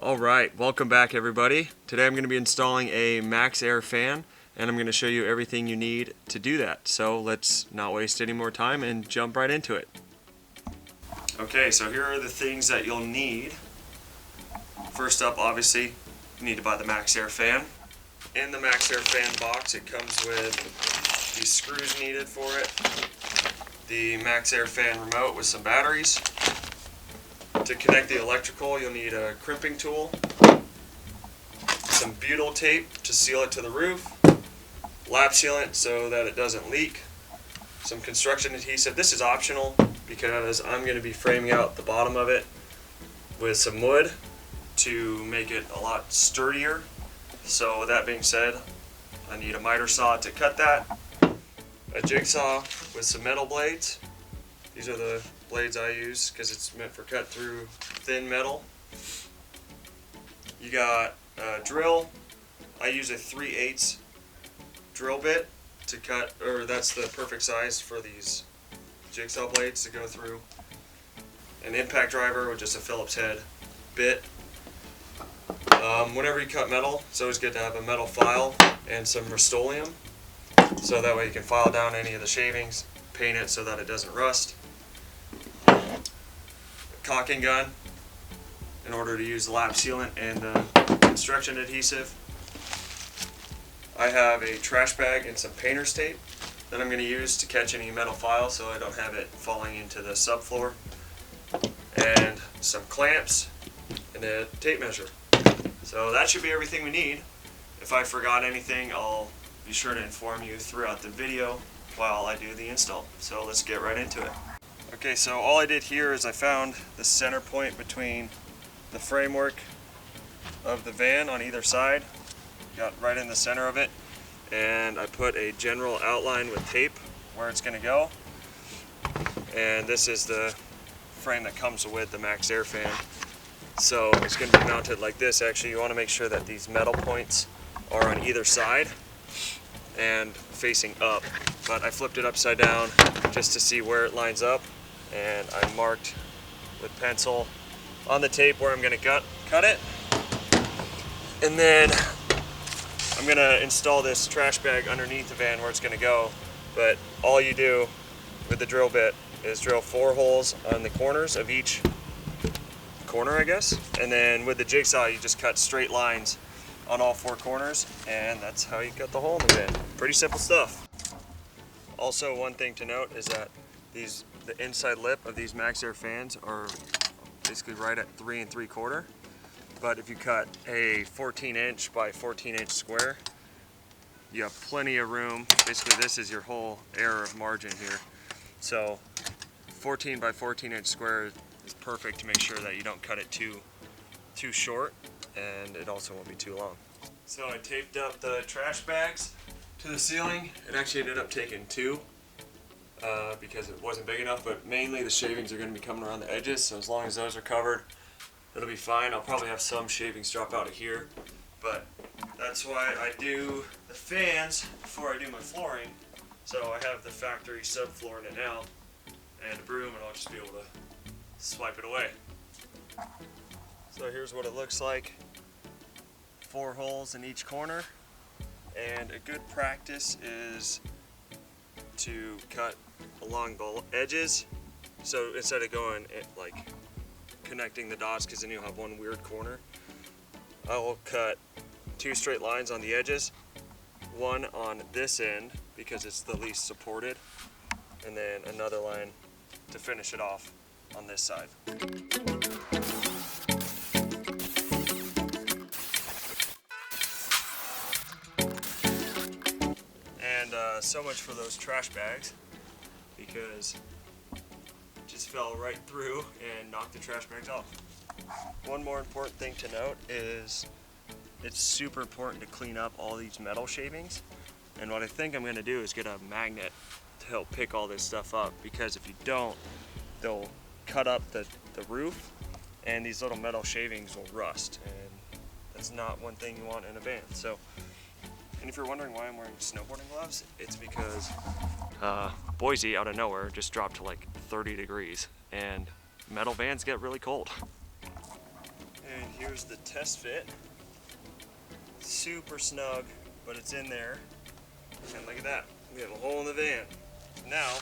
Alright, welcome back everybody. Today I'm going to be installing a MAXXAIR fan and I'm going to show you everything you need to do that. So let's not waste any more time and jump right into it. Okay, so here are the things that you'll need. First up, obviously, you need to buy the MAXXAIR fan. In the MAXXAIR fan box it comes with the screws needed for it, the MAXXAIR fan remote with some batteries. To connect the electrical, you'll need a crimping tool, some butyl tape to seal it to the roof, lap sealant so that it doesn't leak, some construction adhesive. This is optional because I'm going to be framing out the bottom of it with some wood to make it a lot sturdier. So with that being said, I need a miter saw to cut that, a jigsaw with some metal blades. These are the blades I use because it's meant for cut through thin metal. You got a drill. I use a 3/8 drill bit to cut, or that's the perfect size for these jigsaw blades to go through. An impact driver with just a Phillips head bit. Whenever you cut metal, it's always good to have a metal file and some Rust-Oleum, so that way you can file down any of the shavings, paint it so that it doesn't rust. Caulking gun in order to use the lap sealant and the construction adhesive. I have a trash bag and some painter's tape that I'm going to use to catch any metal files so I don't have it falling into the subfloor, and some clamps and a tape measure. So that should be everything we need. If I forgot anything, I'll be sure to inform you throughout the video while I do the install. So let's get right into it. Okay, so all I did here is I found the center point between the framework of the van on either side, got right in the center of it, and I put a general outline with tape where it's going to go. And this is the frame that comes with the MAXXAIR fan. So it's going to be mounted like this. Actually, you want to make sure that these metal points are on either side and facing up, but I flipped it upside down just to see where it lines up, and I marked with pencil on the tape where I'm going to cut it. And then I'm going to install this trash bag underneath the van where it's going to go. But all you do with the drill bit is drill 4 holes on the corners of each corner, I guess. And then with the jigsaw you just cut straight lines on all 4 corners, and that's how you cut the hole in the van. Pretty simple stuff. Also, one thing to note is that the inside lip of these MAXXAIR fans are basically right at 3 3/4. But if you cut a 14-inch by 14-inch square, you have plenty of room. Basically, this is your whole area of margin here. So 14 by 14-inch square is perfect to make sure that you don't cut it too short, and it also won't be too long. So I taped up the trash bags to the ceiling. It actually ended up taking 2 because it wasn't big enough, but mainly the shavings are going to be coming around the edges, so as long as those are covered, it'll be fine. I'll probably have some shavings drop out of here, but that's why I do the fans before I do my flooring. So I have the factory subfloor in it now, and a broom, and I'll just be able to swipe it away. So here's what it looks like. 4 holes in each corner, and a good practice is to cut along the edges. So instead of going like connecting the dots, because then you'll have one weird corner, I will cut 2 straight lines on the edges, one on this end because it's the least supported, and then another line to finish it off on this side. And so much for those trash bags, because it just fell right through and knocked the trash bags off. One more important thing to note is it's super important to clean up all these metal shavings, and what I think I'm going to do is get a magnet to help pick all this stuff up, because if you don't, they'll cut up the roof and these little metal shavings will rust, and that's not one thing you want in a van. So, and if you're wondering why I'm wearing snowboarding gloves, it's because Boise, out of nowhere, just dropped to like 30 degrees, and metal vans get really cold. And here here's the test fit. Super snug, but it's in there. And look at that, we have a hole in the van. Now,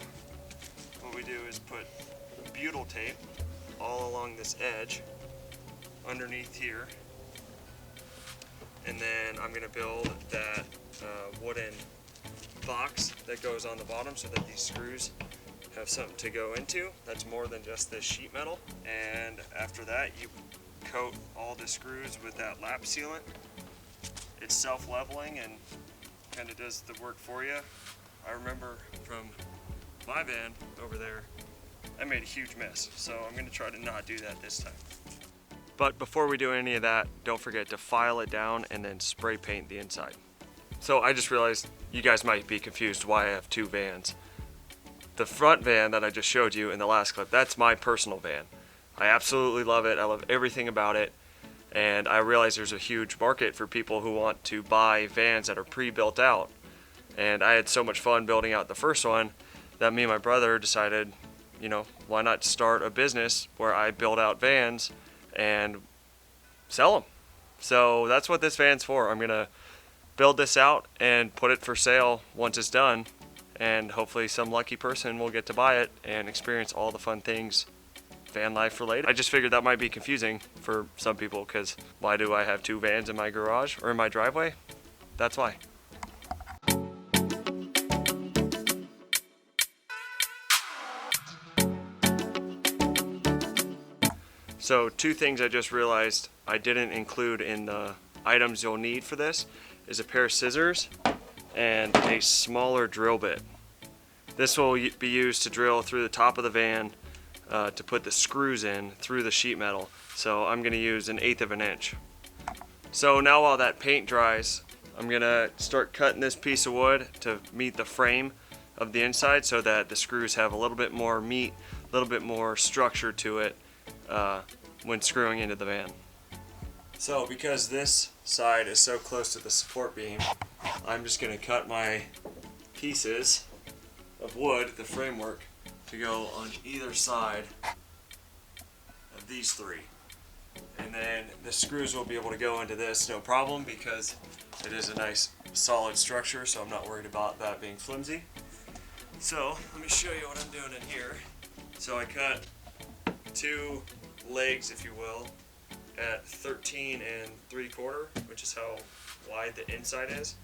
what we do is put butyl tape all along this edge, underneath here. And then I'm gonna build that wooden box that goes on the bottom so that these screws have something to go into. That's more than just this sheet metal. And after that, you coat all the screws with that lap sealant. It's self-leveling and kind of does the work for you. I remember from my van over there, I made a huge mess. So I'm gonna try to not do that this time. But before we do any of that, don't forget to file it down and then spray paint the inside. So I just realized you guys might be confused why I have two vans. The front van that I just showed you in the last clip, that's my personal van. I absolutely love it. I love everything about it. And I realize there's a huge market for people who want to buy vans that are pre-built out. And I had so much fun building out the first one that me and my brother decided, you know, why not start a business where I build out vans and sell them. So that's what this van's for. I'm gonna build this out and put it for sale once it's done, and hopefully some lucky person will get to buy it and experience all the fun things van life related. I just figured that might be confusing for some people, because why do I have two vans in my garage or in my driveway? That's why. So two things I just realized I didn't include in the items you'll need for this is a pair of scissors and a smaller drill bit. This will be used to drill through the top of the van to put the screws in through the sheet metal. So I'm gonna use 1/8 of an inch. So now while that paint dries, I'm gonna start cutting this piece of wood to meet the frame of the inside so that the screws have a little bit more meat, a little bit more structure to it when screwing into the van. So because this side is so close to the support beam, I'm just going to cut my pieces of wood, the framework, to go on either side of these three. And then the screws will be able to go into this no problem, because it is a nice solid structure, so I'm not worried about that being flimsy. So let me show you what I'm doing in here. So I cut two legs, if you will, at 13 3/4, which is how wide the inside is.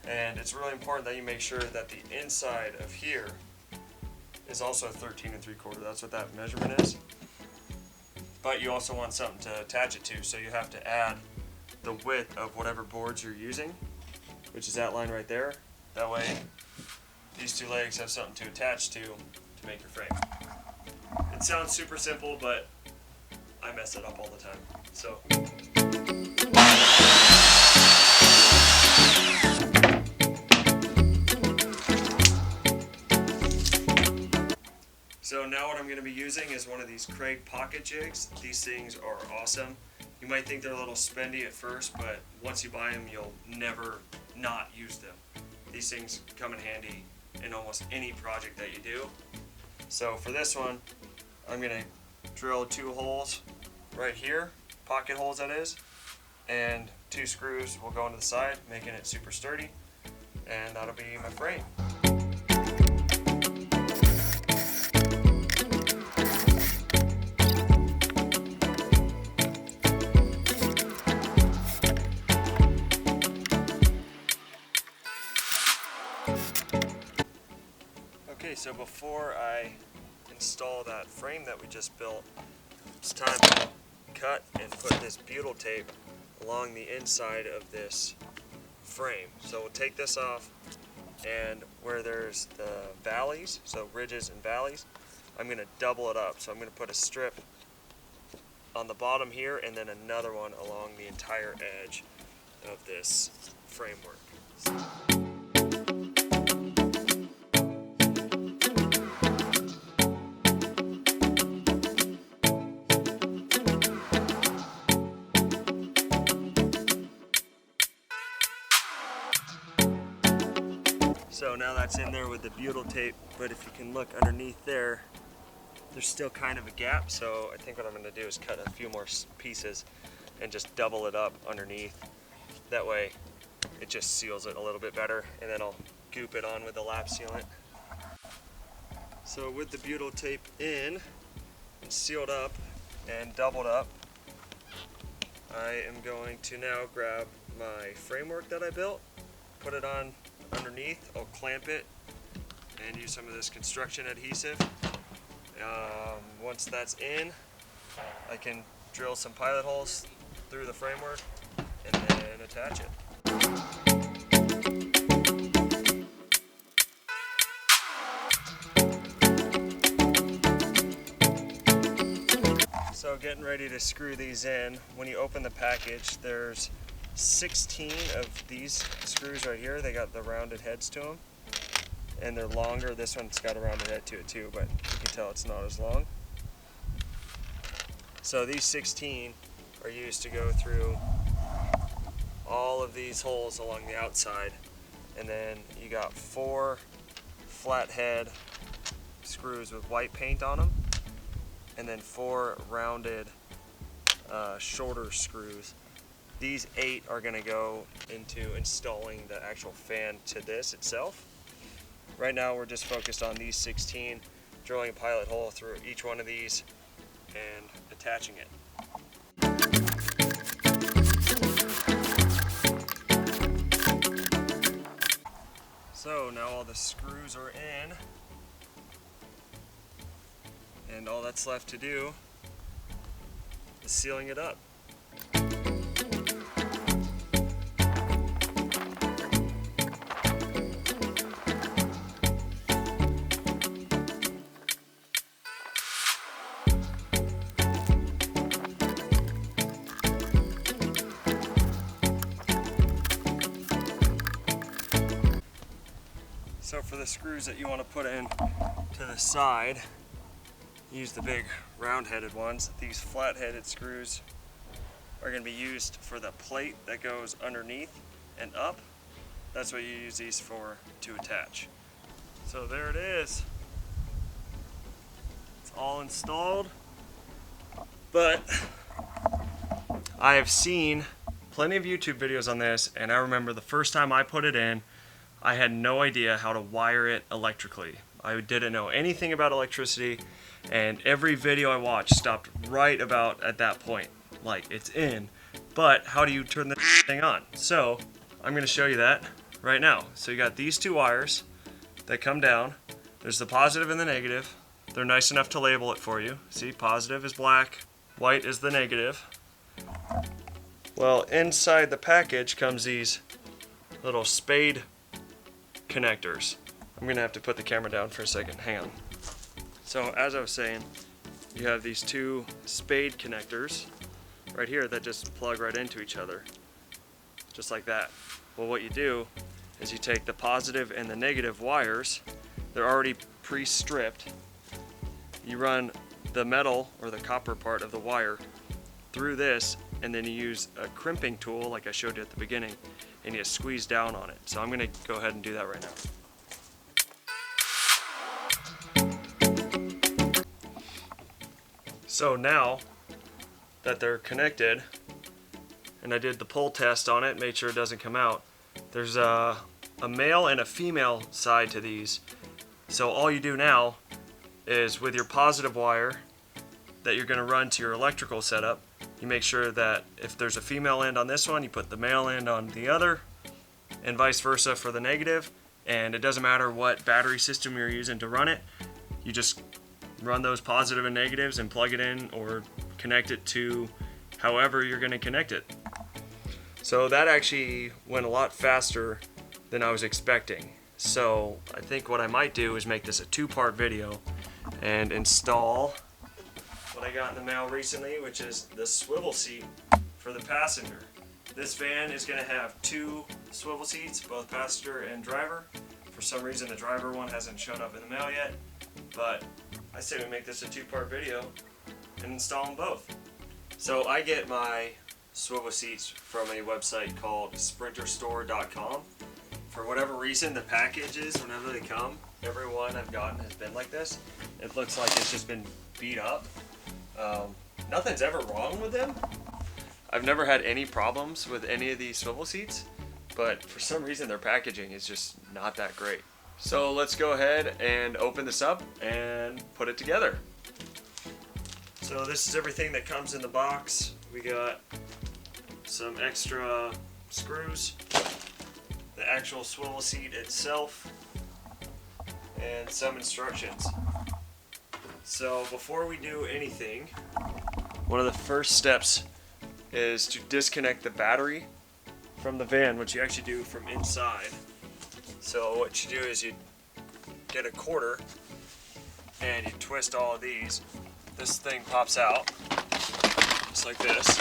And it's really important that you make sure that the inside of here is also 13 3/4. That's what that measurement is. But you also want something to attach it to, so you have to add the width of whatever boards you're using, which is that line right there. That way these two legs have something to attach to make your frame. It sounds super simple, but I mess it up all the time. So now what I'm going to be using is one of these Craig pocket jigs. These things are awesome. You might think they're a little spendy at first, but once you buy them, you'll never not use them. These things come in handy in almost any project that you do. So for this one, I'm going to drill 2 holes right here, pocket holes that is, and 2 screws will go into the side, making it super sturdy, and that'll be my frame. Okay, so before I install that frame that we just built, it's time to cut and put this butyl tape along the inside of this frame. So we'll take this off, and where there's the valleys, so ridges and valleys, I'm going to double it up. So I'm going to put a strip on the bottom here and then another one along the entire edge of this framework. So now that's in there with the butyl tape, but if you can look underneath there, there's still kind of a gap, so I think what I'm going to do is cut a few more pieces and just double it up underneath. That way it just seals it a little bit better, and then I'll goop it on with the lap sealant. So with the butyl tape in and sealed up and doubled up, I am going to now grab my framework that I built, put it on underneath. I'll clamp it and use some of this construction adhesive. Once that's in, I can drill some pilot holes through the framework and then attach it. So getting ready to screw these in. When you open the package, there's 16 of these screws right here. They got the rounded heads to them, and they're longer. This one's got a rounded head to it too, but you can tell it's not as long. So these 16 are used to go through all of these holes along the outside, and then you got 4 flathead screws with white paint on them, and then 4 rounded shorter screws. These 8 are going to go into installing the actual fan to this itself. Right now we're just focused on these 16, drilling a pilot hole through each one of these and attaching it. So now all the screws are in, and all that's left to do is sealing it up. So for the screws that you want to put in to the side, use the big round-headed ones. These flat-headed screws are going to be used for the plate that goes underneath and up. That's what you use these for to attach. So there it is. It's all installed. But I have seen plenty of YouTube videos on this, and I remember the first time I put it in, I had no idea how to wire it electrically. I didn't know anything about electricity, and every video I watched stopped right about at that point. Like, it's in, but how do you turn the thing on? So I'm going to show you that right now. So you got these 2 wires that come down. There's the positive and the negative. They're nice enough to label it for you. See, positive is black, white is the negative. Well, inside the package comes these little spade connectors. I'm gonna have to put the camera down for a second, hang on. So as I was saying, you have these 2 spade connectors right here that just plug right into each other, just like that. Well, what you do is you take the positive and the negative wires, they're already pre-stripped, you run the metal or the copper part of the wire through this, and then you use a crimping tool like I showed you at the beginning, and you squeeze down on it. So I'm going to go ahead and do that right now. So now that they're connected, and I did the pull test on it, made sure it doesn't come out, there's a male and a female side to these. So all you do now is with your positive wire that you're going to run to your electrical setup, you make sure that if there's a female end on this one, you put the male end on the other, and vice versa for the negative. And it doesn't matter what battery system you're using to run it, you just run those positive and negatives and plug it in or connect it to however you're going to connect it. So that actually went a lot faster than I was expecting. So I think what I might do is make this a 2-part video and install what I got in the mail recently, which is the swivel seat for the passenger. This van is going to have 2 swivel seats, both passenger and driver. For some reason the driver one hasn't shown up in the mail yet, but I say we make this a 2-part video and install them both. So I get my swivel seats from a website called sprinterstore.com. For whatever reason, the packages, whenever they come, every one I've gotten has been like this. It looks like it's just been beat up. Nothing's ever wrong with them. I've never had any problems with any of these swivel seats, but for some reason their packaging is just not that great. So let's go ahead and open this up and put it together. So this is everything that comes in the box. We got some extra screws, the actual swivel seat itself, and some instructions. So before we do anything, one of the first steps is to disconnect the battery from the van, which you actually do from inside. So what you do is you get a quarter and you twist all of these. This thing pops out just like this.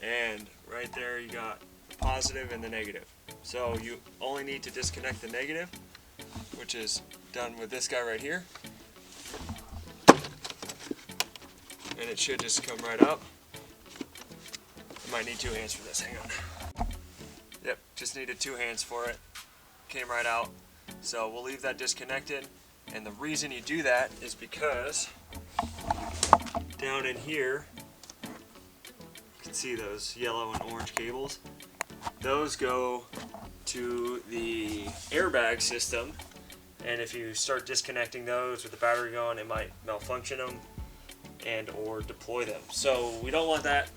And right there you got the positive and the negative. So you only need to disconnect the negative, which is done with this guy right here. And it should just come right up. I might need 2 hands for this, hang on. Yep, just needed 2 hands for it. Came right out. So we'll leave that disconnected. And the reason you do that is because down in here, you can see those yellow and orange cables. Those go to the airbag system. And if you start disconnecting those with the battery going, it might malfunction them and or deploy them. So we don't want that.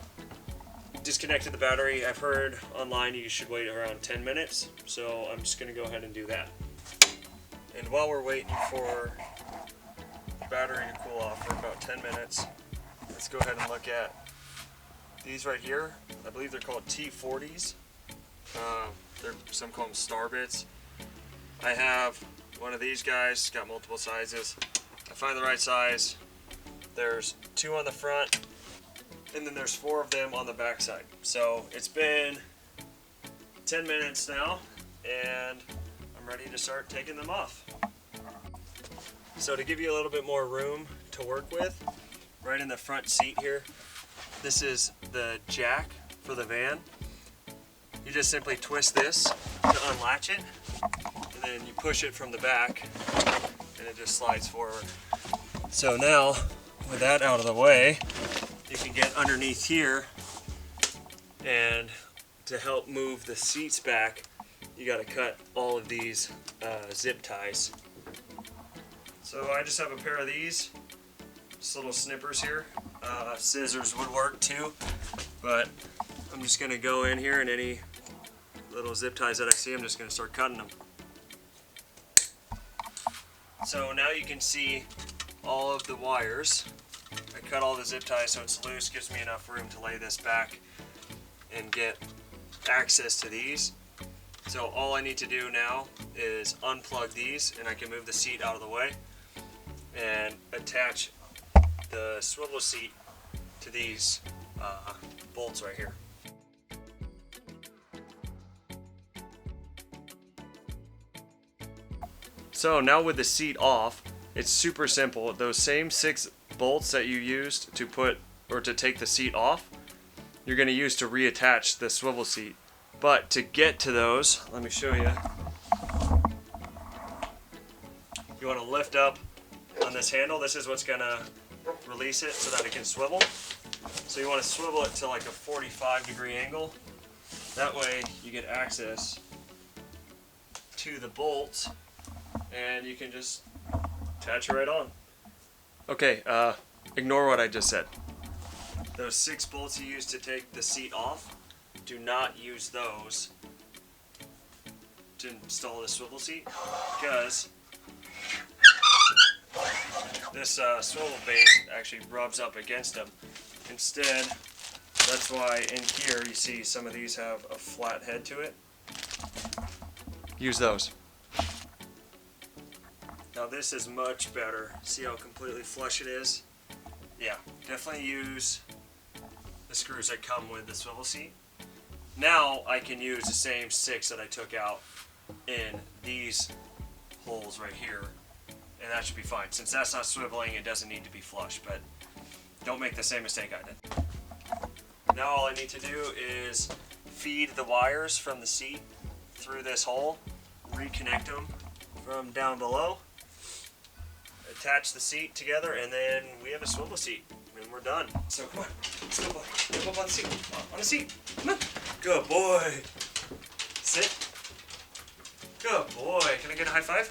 Disconnected the battery. I've heard online you should wait around 10 minutes. So I'm just going to go ahead and do that. And while we're waiting for the battery to cool off for about 10 minutes, let's go ahead and look at these right here. I believe they're called T40s. Some call them star bits. I have one of these guys, got multiple sizes. I find the right size. There's 2 on the front, and then there's 4 of them on the back side. So it's been 10 minutes now, and I'm ready to start taking them off. So to give you a little bit more room to work with, right in the front seat here, this is the jack for the van. You just simply twist this to unlatch it, and then you push it from the back, and it just slides forward. So now, with that out of the way, you can get underneath here, and to help move the seats back, you got to cut all of these zip ties. So I just have a pair of these, just little snippers here. Scissors would work too, but I'm just going to go in here, and any little zip ties that I see, I'm just going to start cutting them. So now you can see all of the wires. I cut all the zip ties so it's loose, gives me enough room to lay this back and get access to these. So all I need to do now is unplug these, and I can move the seat out of the way and attach the swivel seat to these bolts right here. So now with the seat off, it's super simple. Those same 6 bolts that you used to put or to take the seat off, you're going to use to reattach the swivel seat. But to get to those, let me show you. You want to lift up on this handle. This is what's going to release it so that it can swivel. So you want to swivel it to like a 45-degree angle. That way you get access to the bolts, and you can just attach it right on. Okay, ignore what I just said. Those 6 bolts you used to take the seat off, do not use those to install the swivel seat, because this swivel base actually rubs up against them. Instead, that's why in here you see some of these have a flat head to it. Use those. Now this is much better. See how completely flush it is? Yeah, definitely use the screws that come with the swivel seat. Now I can use the same 6 that I took out in these holes right here, and that should be fine. Since that's not swiveling, it doesn't need to be flush, but don't make the same mistake I did. Now all I need to do is feed the wires from the seat through this hole, reconnect them from down below, attach the seat together, and then we have a swivel seat, and we're done. So come on, let's go, boy. Jump up on the seat. On the seat. Come on. Good boy. Sit. Good boy. Can I get a high five?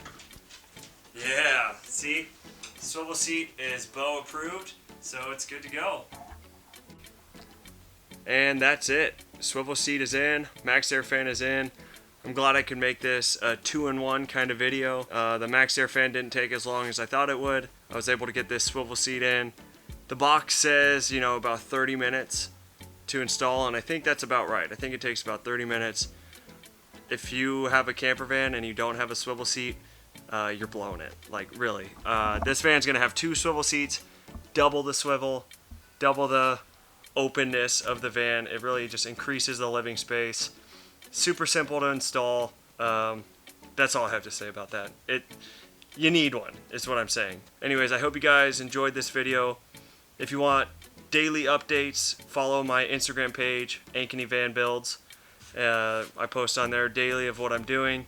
Yeah. See, swivel seat is Bo approved, so it's good to go. And that's it. Swivel seat is in. MAXXAIR fan is in. I'm glad I could make this a 2-in-1 kind of video. The MAXXAIR fan didn't take as long as I thought it would. I was able to get this swivel seat in. The box says, you know, about 30 minutes to install, and I think that's about right. I think it takes about 30 minutes. If you have a camper van and you don't have a swivel seat, you're blowing it. Like, really. This van's gonna have 2 swivel seats, double the swivel, double the openness of the van. It really just increases the living space. Super simple to install. That's all I have to say about that. You need one, is what I'm saying. Anyways, I hope you guys enjoyed this video. If you want daily updates, follow my Instagram page, Ankeny Van Builds. I post on there daily of what I'm doing.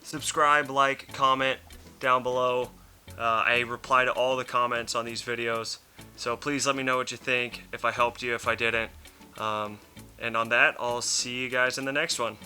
Subscribe, like, comment down below. I reply to all the comments on these videos. So please let me know what you think, if I helped you, if I didn't. And on that, I'll see you guys in the next one.